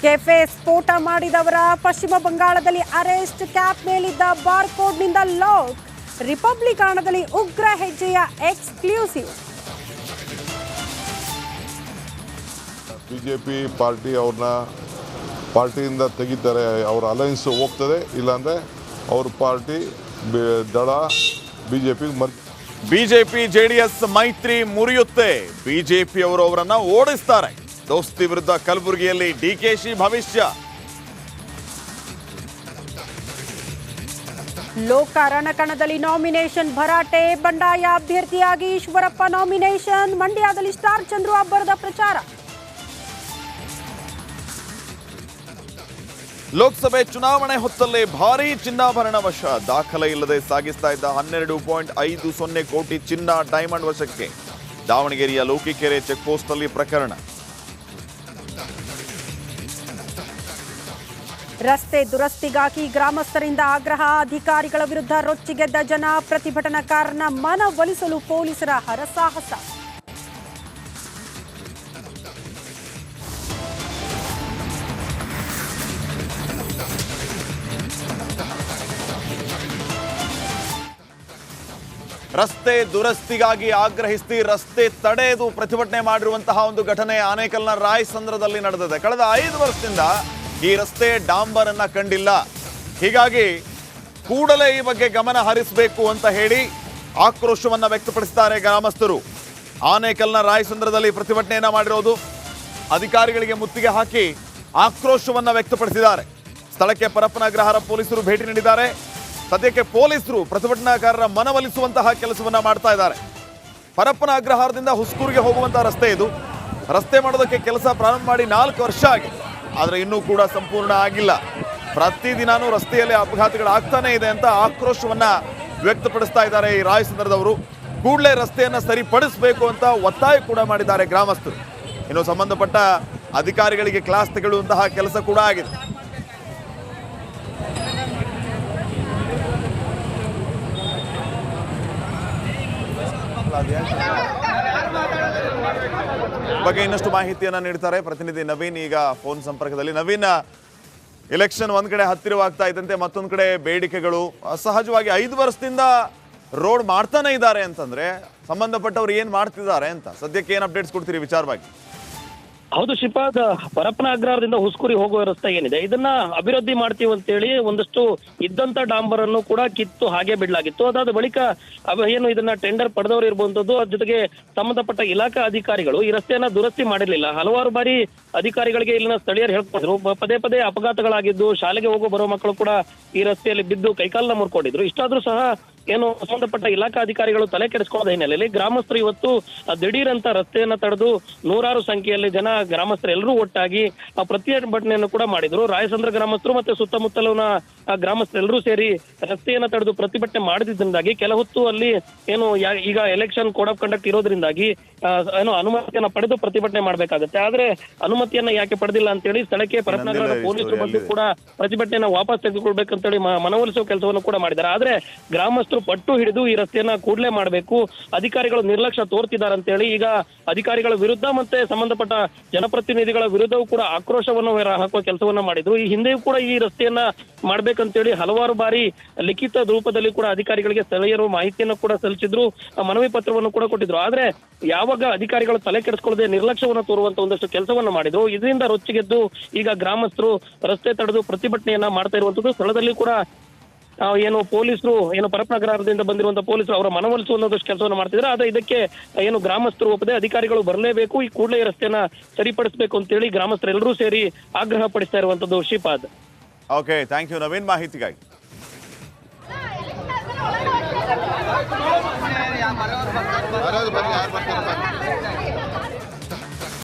Cafe ಸ್ಫೋಟ ಮಾಡಿದವರ ಪಶ್ಚಿಮ ಬಂಗಾಳದಲ್ಲಿ ಅರೆಸ್ಟ್, ಕ್ಯಾಪ್ ಮೇಲಿದ್ದ ಬಾರ್ಕೋಡ್ನಿಂದ ಲಾಕ್. ರಿಪಬ್ಲಿಕಾನದಲ್ಲಿ ಉಗ್ರ ಹೆಜ್ಜೆಯ ಎಕ್ಸ್ಕ್ಲೂಸಿವ್. ಬಿಜೆಪಿ ಪಾರ್ಟಿ ಅವ್ರನ್ನ ಪಾರ್ಟಿಯಿಂದ ತೆಗಿತಾರೆ, ಅವರ ಅಲಯನ್ಸ್ ಹೋಗ್ತದೆ, ಇಲ್ಲಾಂದರೆ ಅವ್ರ ಪಾರ್ಟಿ ದಳ ಬಿಜೆಪಿ ಜೆಡಿಎಸ್ ಮೈತ್ರಿ ಮುರಿಯುತ್ತೆ. ಬಿಜೆಪಿ ಅವರು ಅವರನ್ನ ಓಡಿಸ್ತಾರೆ. ದೋಸ್ತಿ ವಿರುದ್ಧ ಕಲಬುರಗಿಯಲ್ಲಿ ಡಿಕೆಶಿ ಭವಿಷ್ಯ. ಲೋಕ ರಣಕಣದಲ್ಲಿ ನಾಮಿನೇಷನ್ ಭರಾಟೆ. ಬಂಡಾಯ ಅಭ್ಯರ್ಥಿಯಾಗಿ ಈಶ್ವರಪ್ಪ ನಾಮಿನೇಷನ್. ಮಂಡ್ಯದಲ್ಲಿ ಸ್ಟಾರ್ ಚಂದ್ರು ಅಬ್ಬರದ ಪ್ರಚಾರ. ಲೋಕಸಭೆ ಚುನಾವಣೆ ಹೊತ್ತಲ್ಲೇ ಭಾರೀ ಚಿನ್ನಾಭರಣ ವಶ. ದಾಖಲೆ ಇಲ್ಲದೆ ಸಾಗಿಸ್ತಾ ಇದ್ದ 12.50 ಕೋಟಿ ಚಿನ್ನ ಡೈಮಂಡ್ ವಶಕ್ಕೆ. ದಾವಣಗೆರೆಯ ಲೋಕಿಕೆರೆ ಚೆಕ್ ಪೋಸ್ಟ್ನಲ್ಲಿ ಪ್ರಕರಣ. ರಸ್ತೆ ದುರಸ್ತಿಗಾಗಿ ಗ್ರಾಮಸ್ಥರಿಂದ ಆಗ್ರಹ. ಅಧಿಕಾರಿಗಳ ವಿರುದ್ಧ ರೊಚ್ಚಿಗೆದ್ದ ಜನ. ಪ್ರತಿಭಟನಾಕಾರನ ಮನವೊಲಿಸಲು ಪೊಲೀಸರ ಹರಸಾಹಸ. ರಸ್ತೆ ದುರಸ್ತಿಗಾಗಿ ಆಗ್ರಹಿಸಿ ರಸ್ತೆ ತಡೆದು ಪ್ರತಿಭಟನೆ ಮಾಡಿರುವಂತಹ ಒಂದು ಘಟನೆ ಆನೇಕಲ್ನ ರಾಯಸಂದ್ರದಲ್ಲಿ ನಡೆದಿದೆ. ಕಳೆದ 5 ವರ್ಷದಿಂದ ಈ ರಸ್ತೆ ಡಾಂಬರ್ ಅನ್ನ ಕಂಡಿಲ್ಲ. ಹೀಗಾಗಿ ಕೂಡಲೇ ಈ ಬಗ್ಗೆ ಗಮನ ಹರಿಸಬೇಕು ಅಂತ ಹೇಳಿ ಆಕ್ರೋಶವನ್ನ ವ್ಯಕ್ತಪಡಿಸುತ್ತಾರೆ ಗ್ರಾಮಸ್ಥರು. ಆನೇಕಲ್ನ ರಾಯಸಂದ್ರದಲ್ಲಿ ಪ್ರತಿಭಟನೆಯನ್ನ ಮಾಡಿರೋದು. ಅಧಿಕಾರಿಗಳಿಗೆ ಮುತ್ತಿಗೆ ಹಾಕಿ ಆಕ್ರೋಶವನ್ನ ವ್ಯಕ್ತಪಡಿಸಿದ್ದಾರೆ. ಸ್ಥಳಕ್ಕೆ ಪರಪ್ಪನ ಅಗ್ರಹಾರ ಪೊಲೀಸರು ಭೇಟಿ ನೀಡಿದ್ದಾರೆ. ಸದ್ಯಕ್ಕೆ ಪೊಲೀಸರು ಪ್ರತಿಭಟನಾಕಾರರ ಮನವೊಲಿಸುವಂತಹ ಕೆಲಸವನ್ನ ಮಾಡ್ತಾ ಇದ್ದಾರೆ. ಪರಪ್ಪನ ಅಗ್ರಹಾರದಿಂದ ಹುಸ್ಕೂರಿಗೆ ಹೋಗುವಂತಹ ರಸ್ತೆ ಇದು. ರಸ್ತೆ ಮಾಡೋದಕ್ಕೆ ಕೆಲಸ ಪ್ರಾರಂಭ ಮಾಡಿ 4 ವರ್ಷ ಆಗಿದೆ, ಆದರೆ ಇನ್ನೂ ಕೂಡ ಸಂಪೂರ್ಣ ಆಗಿಲ್ಲ. ಪ್ರತಿದಿನಾನೂ ರಸ್ತೆಯಲ್ಲಿ ಅಪಘಾತಗಳಾಗ್ತಾನೆ ಇದೆ ಅಂತ ಆಕ್ರೋಶವನ್ನ ವ್ಯಕ್ತಪಡಿಸ್ತಾ ಇದ್ದಾರೆ ಈ ರಾಯಸಂದ್ರದವರು. ಕೂಡಲೇ ರಸ್ತೆಯನ್ನ ಸರಿಪಡಿಸಬೇಕು ಅಂತ ಒತ್ತಾಯ ಕೂಡ ಮಾಡಿದ್ದಾರೆ ಗ್ರಾಮಸ್ಥರು. ಇನ್ನು ಸಂಬಂಧಪಟ್ಟ ಅಧಿಕಾರಿಗಳಿಗೆ ಕ್ಲಾಸ್ ತೆಗೆದುವಂತಹ ಕೆಲಸ ಕೂಡ ಆಗಿದೆ. ಬಗ್ಗೆ ಇನ್ನಷ್ಟು ಮಾಹಿತಿಯನ್ನ ನೀಡ್ತಾರೆ ಪ್ರತಿನಿಧಿ ನವೀನ್. ಈಗ ಫೋನ್ ಸಂಪರ್ಕದಲ್ಲಿ. ನವೀನ್, ಎಲೆಕ್ಷನ್ ಒಂದ್ ಕಡೆ ಹತ್ತಿರವಾಗ್ತಾ ಇದ್ದಂತೆ ಮತ್ತೊಂದ್ ಕಡೆ ಬೇಡಿಕೆಗಳು. ಸಹಜವಾಗಿ 5 ವರ್ಷದಿಂದ ರೋಡ್ ಮಾಡ್ತಾನೆ ಇದ್ದಾರೆ ಅಂತಂದ್ರೆ ಸಂಬಂಧಪಟ್ಟವ್ರು ಏನ್ ಮಾಡ್ತಿದ್ದಾರೆ ಅಂತ ಸದ್ಯಕ್ಕೆ ಏನ್ ಅಪ್ಡೇಟ್ಸ್ ಕೊಡ್ತೀರಿ ವಿಚಾರವಾಗಿ? ಹೌದು ಶ್ರೀಪಾದ್, ಪರಪ್ಪನ ಅಗ್ರಹಾರದಿಂದ ಹುಸ್ಕೂರಿ ಹೋಗುವ ರಸ್ತೆ ಏನಿದೆ ಇದನ್ನ ಅಭಿವೃದ್ಧಿ ಮಾಡ್ತೀವಿ ಅಂತೇಳಿ ಒಂದಷ್ಟು ಇದ್ದಂತ ಡಾಂಬರ್ ಅನ್ನು ಕೂಡ ಕಿತ್ತು ಹಾಗೆ ಬಿಡಲಾಗಿತ್ತು. ಅದಾದ ಬಳಿಕ ಏನು ಇದನ್ನ ಟೆಂಡರ್ ಪಡೆದವರು ಇರಬಹುದು, ಅದ್ರ ಜೊತೆಗೆ ಸಂಬಂಧಪಟ್ಟ ಇಲಾಖಾ ಅಧಿಕಾರಿಗಳು ಈ ರಸ್ತೆಯನ್ನ ದುರಸ್ತಿ ಮಾಡಿರಲಿಲ್ಲ. ಹಲವಾರು ಬಾರಿ ಅಧಿಕಾರಿಗಳಿಗೆ ಇಲ್ಲಿನ ಸ್ಥಳೀಯರು ಹೇಳ್ಕೊಂಡಿದ್ರು. ಪದೇ ಪದೇ ಅಪಘಾತಗಳಾಗಿದ್ದು, ಶಾಲೆಗೆ ಹೋಗೋ ಬರೋ ಮಕ್ಕಳು ಕೂಡ ಈ ರಸ್ತೆಯಲ್ಲಿ ಬಿದ್ದು ಕೈಕಾಲನ್ನ ಮುರ್ಕೊಂಡಿದ್ರು. ಇಷ್ಟಾದ್ರೂ ಸಹ ಏನು ಸಂಬಂಧಪಟ್ಟ ಇಲಾಖಾ ಅಧಿಕಾರಿಗಳು ತಲೆ ಕೆಡಿಸ್ಕೊಳ್ಳೋದ ಹಿನ್ನೆಲೆಯಲ್ಲಿ ಗ್ರಾಮಸ್ಥರು ಇವತ್ತು ದಿಢೀರ್ ಅಂತ ರಸ್ತೆಯನ್ನ ತಡೆದು ನೂರಾರು ಸಂಖ್ಯೆಯಲ್ಲಿ ಜನ ಗ್ರಾಮಸ್ಥರೆಲ್ಲರೂ ಒಟ್ಟಾಗಿ ಪ್ರತಿಭಟನೆಯನ್ನು ಕೂಡ ಮಾಡಿದ್ರು. ರಾಯಸಂದ್ರ ಗ್ರಾಮಸ್ಥರು ಮತ್ತೆ ಸುತ್ತಮುತ್ತಲಿನ ಗ್ರಾಮಸ್ಥರೆಲ್ಲರೂ ಸೇರಿ ರಸ್ತೆಯನ್ನ ತಡೆದು ಪ್ರತಿಭಟನೆ ಮಾಡಿದ್ರಿಂದಾಗಿ ಕೆಲ ಹೊತ್ತು ಅಲ್ಲಿ ಏನು ಈಗ ಎಲೆಕ್ಷನ್ ಕೋಡ್ ಆಫ್ ಕಂಡಕ್ಟ್ ಇರೋದ್ರಿಂದಾಗಿ ಏನು ಅನುಮತಿಯನ್ನ ಪಡೆದು ಪ್ರತಿಭಟನೆ ಮಾಡ್ಬೇಕಾಗತ್ತೆ. ಆದ್ರೆ ಅನುಮತಿಯನ್ನ ಯಾಕೆ ಪಡೆದಿಲ್ಲ ಅಂತೇಳಿ ಸ್ಥಳಕ್ಕೆ ಪರಪ್ಪನಗರದ ಪೊಲೀಸರು ಬಂದು ಕೂಡ ಪ್ರತಿಭಟನೆಯನ್ನ ವಾಪಸ್ ತೆಗೆದುಕೊಳ್ಬೇಕಂತೇಳಿ ಮನವೊಲಿಸುವ ಕೆಲಸವನ್ನು ಕೂಡ ಮಾಡಿದ್ದಾರೆ. ಆದ್ರೆ ಗ್ರಾಮಸ್ಥರು ಪಟ್ಟು ಹಿಡಿದು ಈ ರಸ್ತೆಯನ್ನ ಕೂಡಲೇ ಮಾಡಬೇಕು, ಅಧಿಕಾರಿಗಳು ನಿರ್ಲಕ್ಷ್ಯ ತೋರ್ತಿದ್ದಾರೆ ಅಂತೇಳಿ ಈಗ ಅಧಿಕಾರಿಗಳ ವಿರುದ್ಧ ಮತ್ತೆ ಸಂಬಂಧಪಟ್ಟ ಜನಪ್ರತಿನಿಧಿಗಳ ವಿರುದ್ಧವೂ ಕೂಡ ಆಕ್ರೋಶವನ್ನು ಹಾಕುವ ಕೆಲಸವನ್ನ ಮಾಡಿದ್ರು. ಈ ಹಿಂದೆಯೂ ಕೂಡ ಈ ರಸ್ತೆಯನ್ನ ಮಾಡ್ಬೇಕಂತೇಳಿ ಹಲವಾರು ಬಾರಿ ಲಿಖಿತ ರೂಪದಲ್ಲಿ ಕೂಡ ಅಧಿಕಾರಿಗಳಿಗೆ ಸ್ಥಳೀಯರು ಮಾಹಿತಿಯನ್ನು ಕೂಡ ಸಲ್ಲಿಸಿದ್ರು, ಮನವಿ ಪತ್ರವನ್ನು ಕೂಡ ಕೊಟ್ಟಿದ್ರು. ಆದ್ರೆ ಯಾವಾಗ ಅಧಿಕಾರಿಗಳು ತಲೆ ಕೆಡಿಸ್ಕೊಳ್ಳದೆ ನಿರ್ಲಕ್ಷ್ಯವನ್ನು ತೋರುವಂತ ಒಂದಷ್ಟು ಕೆಲಸವನ್ನ ಮಾಡಿದ್ರು. ಇದರಿಂದ ರೊಚ್ಚಿಗೆದ್ದು ಈಗ ಗ್ರಾಮಸ್ಥರು ರಸ್ತೆ ತಡೆದು ಪ್ರತಿಭಟನೆಯನ್ನ ಮಾಡ್ತಾ ಇರುವಂತದ್ದು. ಸ್ಥಳದಲ್ಲಿ ಕೂಡ ಏನು ಪೊಲೀಸರು ಏನು ಪರಪ್ಪನ ಅಗ್ರಹಾರದಿಂದ ಬಂದಿರುವಂತಹ ಪೊಲೀಸರು ಅವರ ಮನವೊಲಿಸುವಂತಷ್ಟು ಕೆಲಸವನ್ನು ಮಾಡ್ತಿದ್ದಾರೆ. ಆದ್ರೆ ಇದಕ್ಕೆ ಏನು ಗ್ರಾಮಸ್ಥರು ಒಪ್ಪದೆ ಅಧಿಕಾರಿಗಳು ಬರಲೇಬೇಕು, ಈ ಕೂಡಲೇ ರಸ್ತೆಯನ್ನ ಸರಿಪಡಿಸಬೇಕು ಅಂತೇಳಿ ಗ್ರಾಮಸ್ಥರೆಲ್ಲರೂ ಸೇರಿ ಆಗ್ರಹ ಪಡಿಸ್ತಾ ಇರುವಂತದ್ದು Shripad. Okay, thank you Naveen ಮಾಹಿತಿಗಾಗಿ.